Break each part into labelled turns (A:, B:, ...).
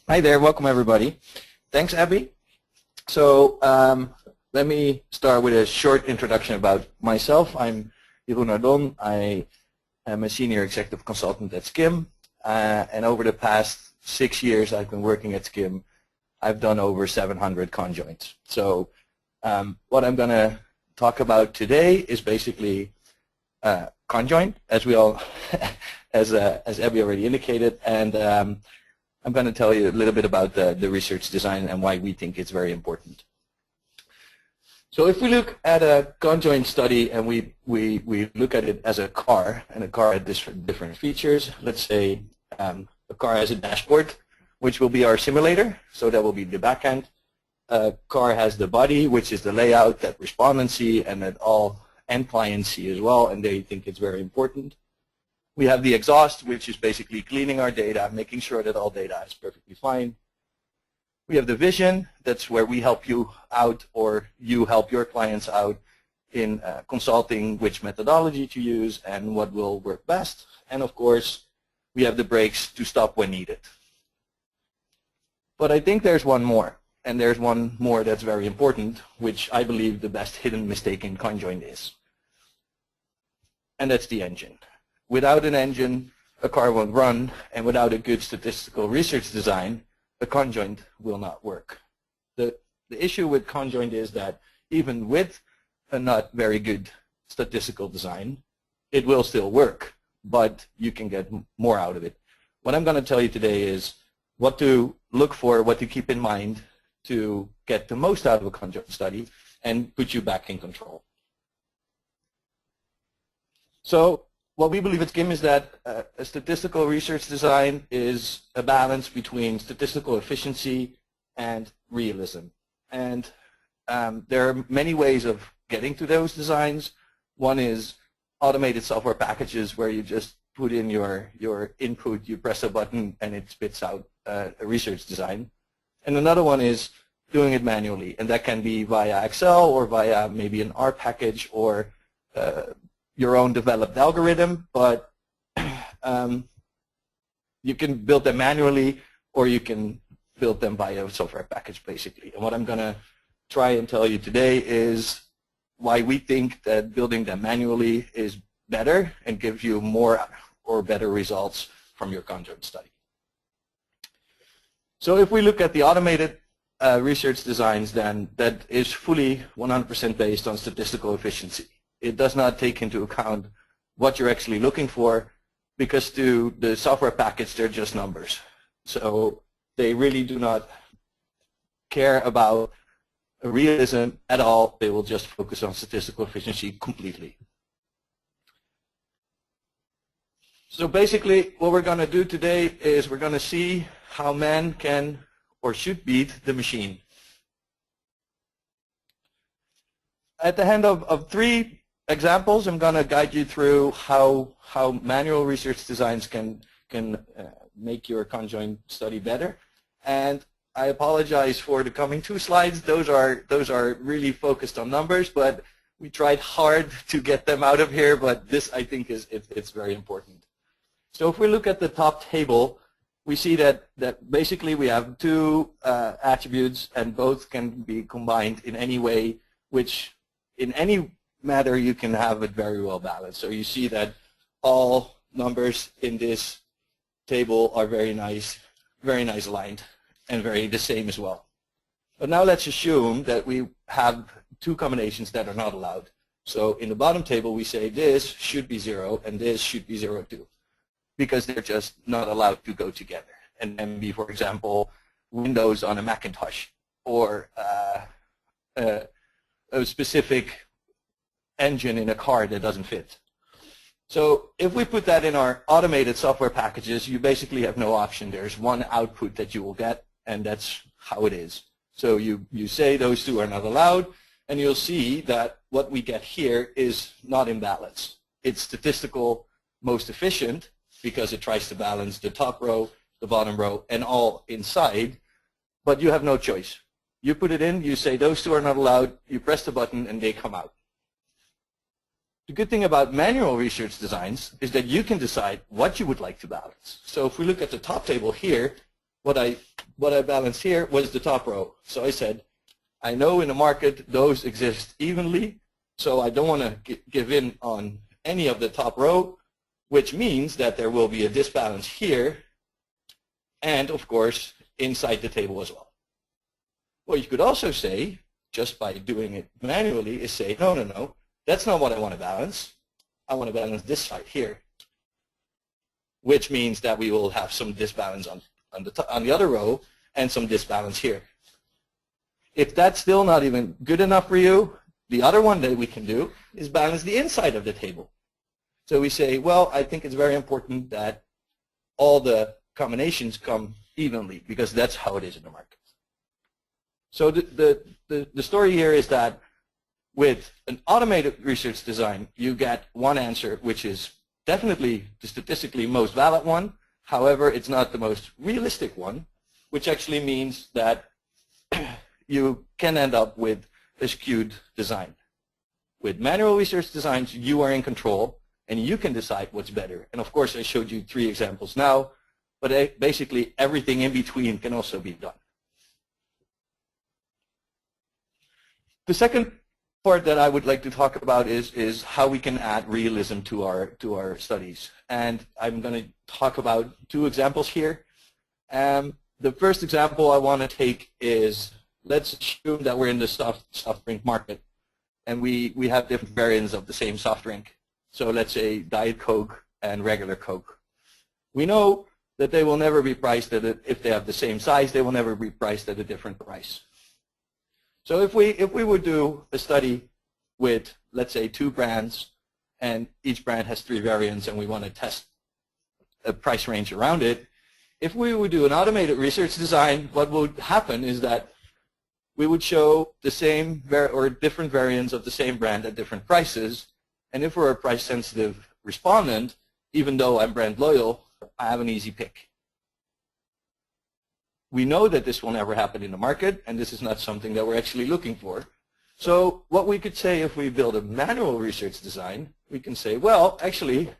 A: Hi there, welcome everybody. Thanks, Abby. So let me start with a short introduction about myself. I'm Jeroen Hardon. I am a senior executive consultant at SKIM, and over the past 6 years I've been working at SKIM. I've done over 700 conjoints. So what I'm going to talk about today is basically conjoint, as we all, as Abby already indicated, and I'm going to tell you a little bit about the research design and why we think it's very important. So if we look at a conjoint study and we look at it as a car, and a car has different features, let's say a car has a dashboard, which will be our simulator, so that will be the back end. A car has the body, which is the layout that respondents see and that all end clients see as well, and they think it's very important. We have the exhaust, which is basically cleaning our data, making sure that all data is perfectly fine. We have the vision. That's where we help you out, or you help your clients out in consulting which methodology to use and what will work best. And of course, we have the brakes to stop when needed. But I think there's one more, and there's one more that's very important, which I believe the best hidden mistake in conjoint is. And that's the engine. Without an engine, a car won't run, and without a good statistical research design, a conjoint will not work. The issue with conjoint is that even with a not very good statistical design, it will still work, but you can get more out of it. What I'm going to tell you today is what to look for, what to keep in mind to get the most out of a conjoint study and put you back in control. So what we believe at SKIM is that a statistical research design is a balance between statistical efficiency and realism. And there are many ways of getting to those designs. One is automated software packages where you just put in your input, you press a button, and it spits out a research design. And another one is doing it manually, and that can be via Excel or via maybe an R package or your own developed algorithm, but you can build them manually or you can build them via a software package, basically. And what I'm going to try and tell you today is why we think that building them manually is better and gives you more or better results from your conjoint study. So if we look at the automated research designs, then that is fully 100% based on statistical efficiency. It does not take into account what you're actually looking for, because to the software package, they're just numbers. So they really do not care about realism at all. They will just focus on statistical efficiency completely. So basically, what we're going to do today is we're going to see how man can or should beat the machine. At the hand of three examples, I'm going to guide you through how manual research designs can make your conjoint study better. And I apologize for the coming two slides. Those are really focused on numbers, but we tried hard to get them out of here. But this, I think, it's very important. So if we look at the top table, we see that basically we have two attributes, and both can be combined in any way, which in any matter you can have it very well balanced. So you see that all numbers in this table are very nice aligned and very the same as well. But now let's assume that we have two combinations that are not allowed. So in the bottom table we say this should be 0 and this should be 0 too, because they're just not allowed to go together. And then be, for example, Windows on a Macintosh, or a specific engine in a car that doesn't fit. So if we put that in our automated software packages, you basically have no option. There's one output that you will get, and that's how it is. So you say those two are not allowed, and you'll see that what we get here is not in balance. It's statistical most efficient because it tries to balance the top row, the bottom row, and all inside, but you have no choice. You put it in, you say those two are not allowed, you press the button, and they come out. The good thing about manual research designs is that you can decide what you would like to balance. So if we look at the top table here, what I what I balanced here was the top row. So I said, I know in the market those exist evenly, so I don't want to give in on any of the top row, which means that there will be a disbalance here and, of course, inside the table as well. What you could also say, just by doing it manually, is say, no, no, no, that's not what I want to balance. I want to balance this side here, which means that we will have some disbalance on the other row and some disbalance here. If that's still not even good enough for you, the other one that we can do is balance the inside of the table. So we say, well, I think it's very important that all the combinations come evenly, because that's how it is in the market. So the story here is that with an automated research design, you get one answer, which is definitely the statistically most valid one. However, it's not the most realistic one, which actually means that you can end up with a skewed design. With manual research designs, you are in control, and you can decide what's better. And of course, I showed you 3 examples now, but basically everything in between can also be done. The second part that I would like to talk about is how we can add realism to our studies. And I'm going to talk about 2 examples here. The first example I want to take is, let's assume that we're in the soft drink market, and we have different variants of the same soft drink. So let's say Diet Coke and regular Coke. We know that they will never be priced at if they have the same size, they will never be priced at a different price. So if we would do a study with, let's say, 2 brands, and each brand has 3 variants, and we want to test a price range around it, if we would do an automated research design, what would happen is that we would show the same or different variants of the same brand at different prices. And if we're a price-sensitive respondent, even though I'm brand loyal, I have an easy pick. We know that this will never happen in the market, and this is not something that we're actually looking for. So what we could say if we build a manual research design, we can say, well, actually,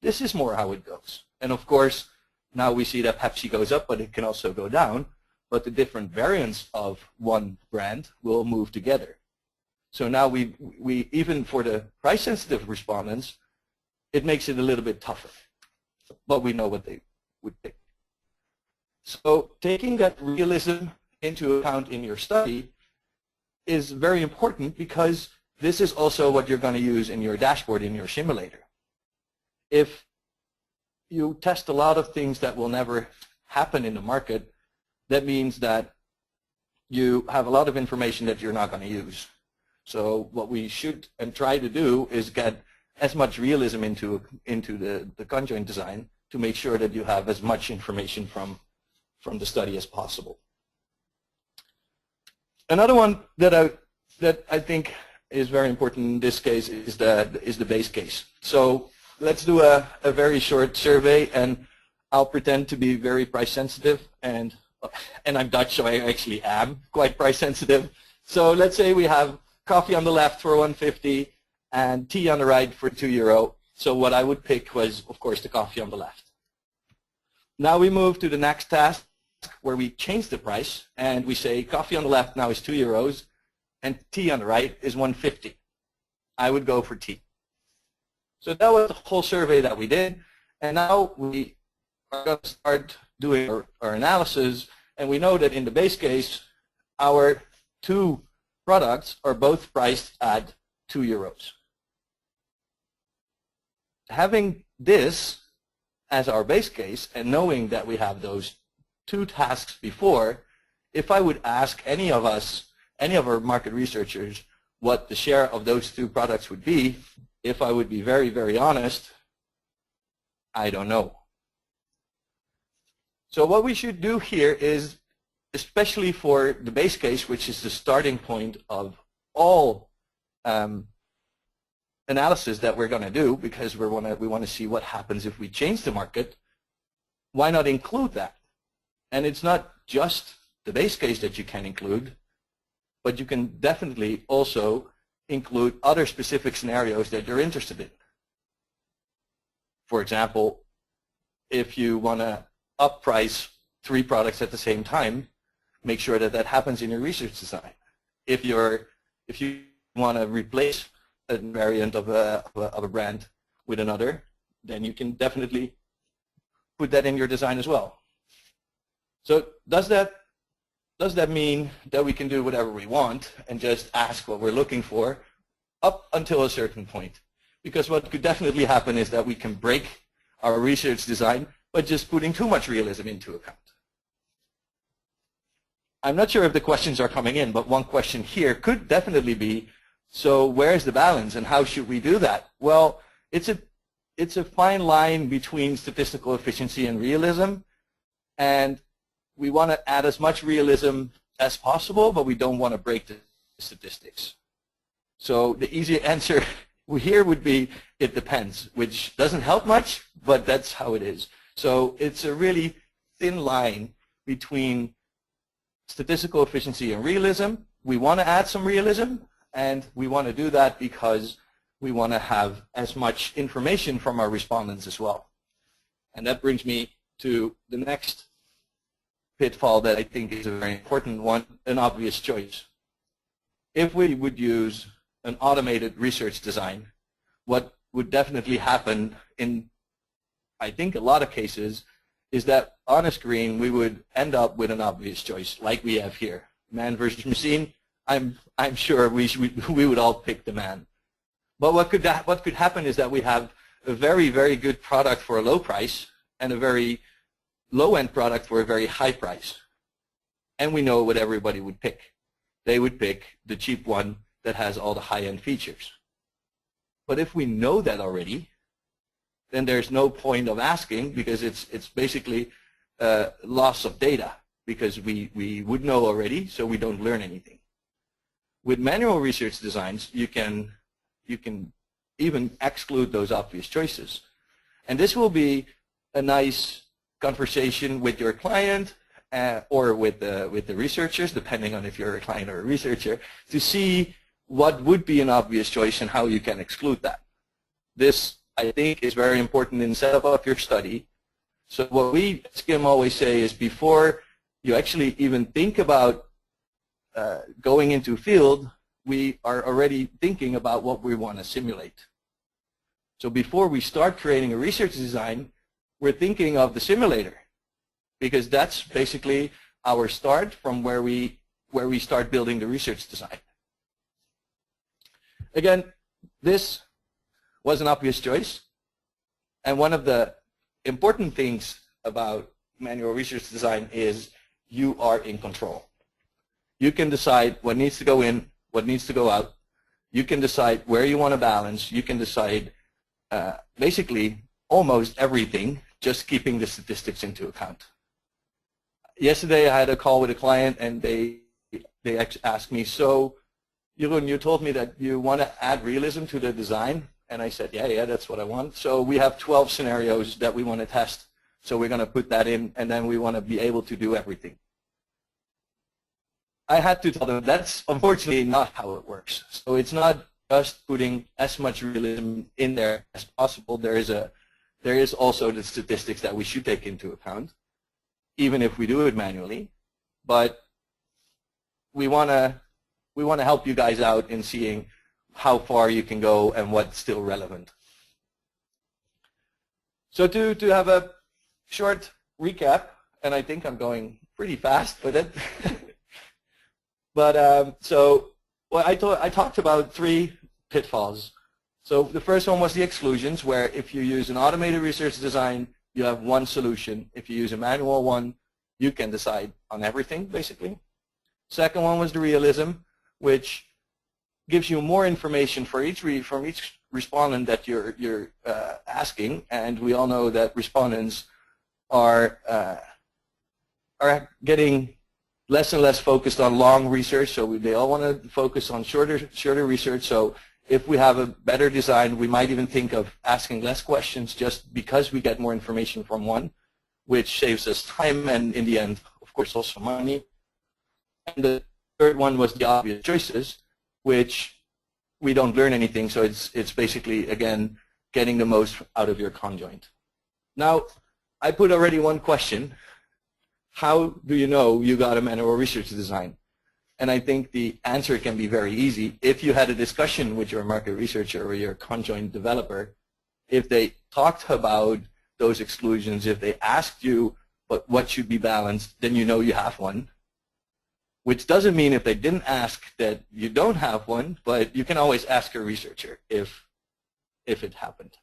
A: this is more how it goes. And of course, now we see that Pepsi goes up, but it can also go down. But the different variants of one brand will move together. So now we even for the price-sensitive respondents, it makes it a little bit tougher. But we know what they would pick. So taking that realism into account in your study is very important, because this is also what you're going to use in your dashboard in your simulator. If you test a lot of things that will never happen in the market, that means that you have a lot of information that you're not going to use. So what we should and try to do is get as much realism into the conjoint design to make sure that you have as much information from the study as possible. Another one that I think is very important in this case is the base case. So let's do a very short survey, and I'll pretend to be very price sensitive, and I'm Dutch, so I actually am quite price sensitive. So let's say we have coffee on the left for 1.50 and tea on the right for €2. So what I would pick was, of course, the coffee on the left. Now we move to the next task, where we change the price, and we say coffee on the left now is €2 and tea on the right is 1.50. I would go for tea. So that was the whole survey that we did, and now we are going to start doing our analysis, and we know that in the base case, our 2 products are both priced at €2. Having this as our base case, and knowing that we have those 2 tasks before, if I would ask any of our market researchers, what the share of those 2 products would be, if I would be very, very honest, I don't know. So what we should do here is, especially for the base case, which is the starting point of all analysis that we're going to do, because we want to see what happens if we change the market, why not include that? And it's not just the base case that you can include, but you can definitely also include other specific scenarios that you're interested in. For example, if you want to up price 3 products at the same time, make sure that that happens in your research design. If you want to replace a variant of a brand with another, then you can definitely put that in your design as well. So does that mean that we can do whatever we want and just ask what we're looking for up until a certain point? Because what could definitely happen is that we can break our research design by just putting too much realism into account. I'm not sure if the questions are coming in, but one question here could definitely be, so where's the balance and how should we do that? Well, it's a fine line between statistical efficiency and realism, and we want to add as much realism as possible, but we don't want to break the statistics. So the easy answer here would be, it depends, which doesn't help much, but that's how it is. So it's a really thin line between statistical efficiency and realism. We want to add some realism, and we want to do that because we want to have as much information from our respondents as well. And that brings me to the next pitfall that I think is a very important one, an obvious choice. If we would use an automated research design, what would definitely happen in, I think, a lot of cases is that on a screen we would end up with an obvious choice like we have here. Man versus machine, I'm sure we would all pick the man. But what could happen is that we have a very, very good product for a low price and a very low-end product for a very high price. And we know what everybody would pick. They would pick the cheap one that has all the high-end features. But if we know that already, then there's no point of asking, because it's basically loss of data, because we would know already, so we don't learn anything. With manual research designs, you can even exclude those obvious choices. And this will be a nice conversation with your client or with the researchers, depending on if you're a client or a researcher, to see what would be an obvious choice and how you can exclude that. This, I think, is very important in setting up your study. So what we at SKIM always say is, before you actually even think about going into field, we are already thinking about what we want to simulate. So before we start creating a research design, we're thinking of the simulator, because that's basically our start from where we start building the research design. Again, this was an obvious choice, and one of the important things about manual research design is you are in control. You can decide what needs to go in, what needs to go out. You can decide where you want to balance. You can decide basically almost everything, just keeping the statistics into account. Yesterday I had a call with a client, and they asked me, so Jeroen, you told me that you want to add realism to the design. And I said, yeah, that's what I want. So we have 12 scenarios that we want to test. So we're going to put that in, and then we want to be able to do everything. I had to tell them that's unfortunately not how it works. So it's not just putting as much realism in there as possible. There is also the statistics that we should take into account, even if we do it manually. But we want to help you guys out in seeing how far you can go and what's still relevant. So to have a short recap, and I think I'm going pretty fast with it. But so I talked about 3 pitfalls. So the first one was the exclusions, where if you use an automated research design, you have one solution. If you use a manual one, you can decide on everything, basically. Second one was the realism, which gives you more information from each respondent that you're asking, and we all know that respondents are getting less and less focused on long research, so they all want to focus on shorter research. So if we have a better design, we might even think of asking less questions just because we get more information from one, which saves us time and, in the end, of course, also money. And the third one was the obvious choices, which we don't learn anything, so it's basically, again, getting the most out of your conjoint. Now, I put already one question how do you know you got a manual research design? And I think the answer can be very easy. If you had a discussion with your market researcher or your conjoint developer, if they talked about those exclusions, if they asked you what should be balanced, then you know you have one. Which doesn't mean if they didn't ask that you don't have one, but you can always ask a researcher if it happened.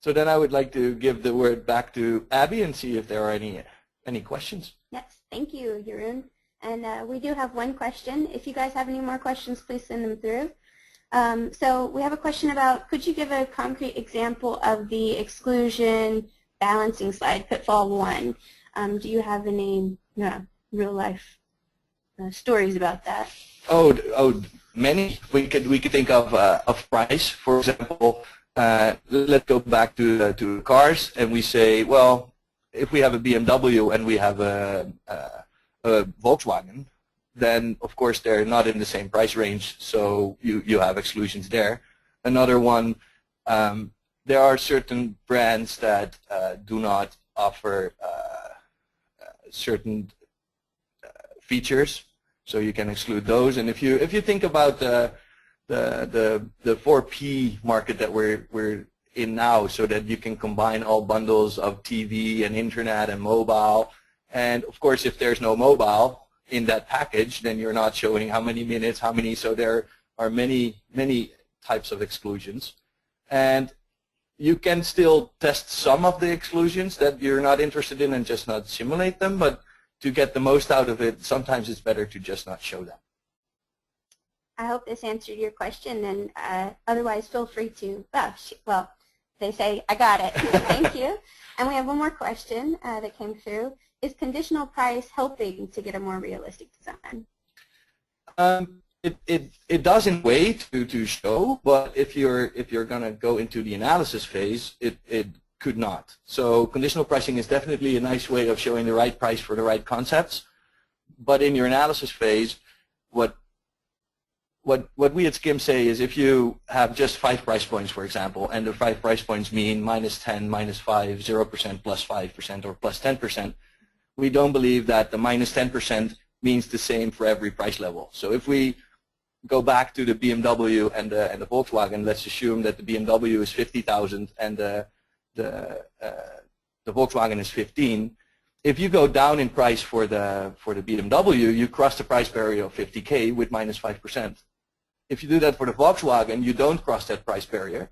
A: So then I would like to give the word back to Abby and see if there are any questions.
B: Yes, thank you, Jeroen. And we do have one question. If you guys have any more questions, please send them through. So we have a question about, could you give a concrete example of the exclusion balancing slide, pitfall 1? Do you have any real life stories about that?
A: Oh, many. We could think of price, for example. Let's go back to cars, and we say, well, if we have a BMW and we have a Volkswagen, then of course they're not in the same price range, so you have exclusions there. Another one, there are certain brands that do not offer certain features, so you can exclude those. And if you think about the 4P market that we're in now, so that you can combine all bundles of TV and internet and mobile, and of course if there's no mobile in that package, then you're not showing how many minutes, so there are many types of exclusions. And you can still test some of the exclusions that you're not interested in and just not simulate them, but to get the most out of it, sometimes it's better to just not show them.
B: I hope this answered your question, and otherwise feel free to, well, they say, I got it. Thank you. And we have one more question that came through. Is conditional price helping to get a more realistic design?
A: It does in a way to show, but if you're going to go into the analysis phase, it could not. So conditional pricing is definitely a nice way of showing the right price for the right concepts, but in your analysis phase, what we at SKIM say is if you have just 5 price points, for example, and the 5 price points mean -10, -5, 0%, +5%, or +10%, we don't believe that the -10% means the same for every price level. So if we go back to the BMW and the Volkswagen, let's assume that the BMW is 50,000 and the Volkswagen is 15. If you go down in price for the BMW, you cross the price barrier of 50K with -5%. If you do that for the Volkswagen, you don't cross that price barrier.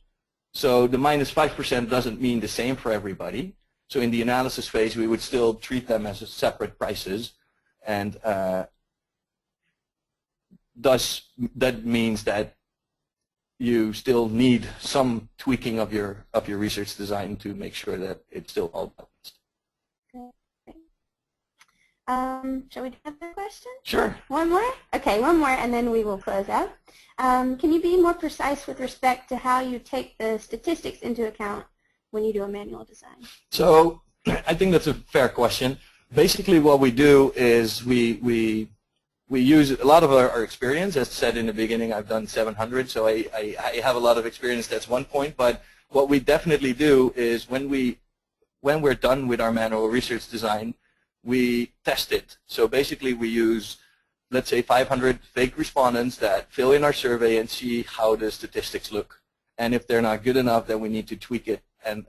A: So the -5% doesn't mean the same for everybody. So in the analysis phase, we would still treat them as separate prices, and thus that means that you still need some tweaking of your research design to make sure that it's still all balanced.
B: Shall we do another question?
A: Sure.
B: One more? Okay, one more, and then we will close out. Can you be more precise with respect to how you take the statistics into account when you do a manual design?
A: So I think that's a fair question. Basically what we do is we use a lot of our experience. As said in the beginning, I've done 700, so I have a lot of experience. That's one point. But what we definitely do is when we're done with our manual research design, we test it. So basically we use, let's say, 500 fake respondents that fill in our survey and see how the statistics look. And if they're not good enough, then we need to tweak it and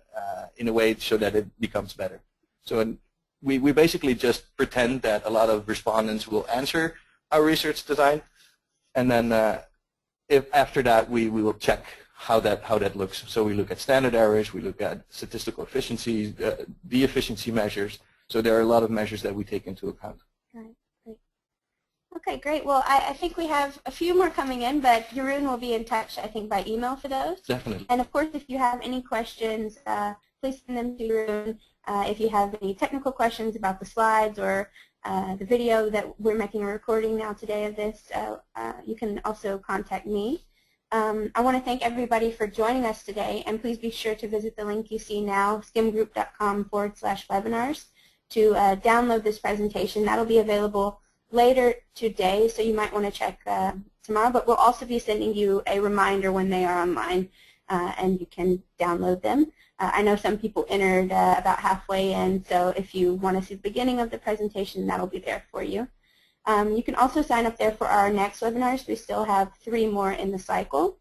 A: in a way so that it becomes better. So we basically just pretend that a lot of respondents will answer our research design, and then if after that we will check how that looks. So we look at standard errors, we look at statistical efficiencies, the efficiency measures. So there are a lot of measures that we take into account.
B: Right, great. Okay, great. Well, I think we have a few more coming in, but Jeroen will be in touch, I think, by email for those.
A: Definitely.
B: And of course, if you have any questions, please send them to Jeroen. If you have any technical questions about the slides or the video that we're making a recording now today of this, you can also contact me. I want to thank everybody for joining us today, and please be sure to visit the link you see now, skimgroup.com/webinars, to download this presentation. That'll be available later today, so you might want to check tomorrow, but we'll also be sending you a reminder when they are online, and you can download them. I know some people entered about halfway in, so if you want to see the beginning of the presentation, that'll be there for you. You can also sign up there for our next webinars. We still have 3 more in the cycle.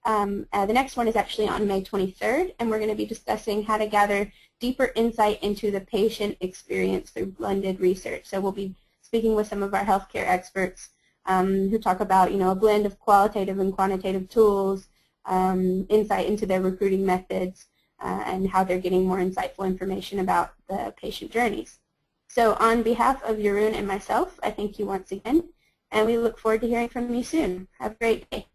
B: The next one is actually on May 23rd, and we're going to be discussing how to gather deeper insight into the patient experience through blended research. So we'll be speaking with some of our healthcare experts who talk about, a blend of qualitative and quantitative tools, insight into their recruiting methods, and how they're getting more insightful information about the patient journeys. So on behalf of Jeroen and myself, I thank you once again, and we look forward to hearing from you soon. Have a great day.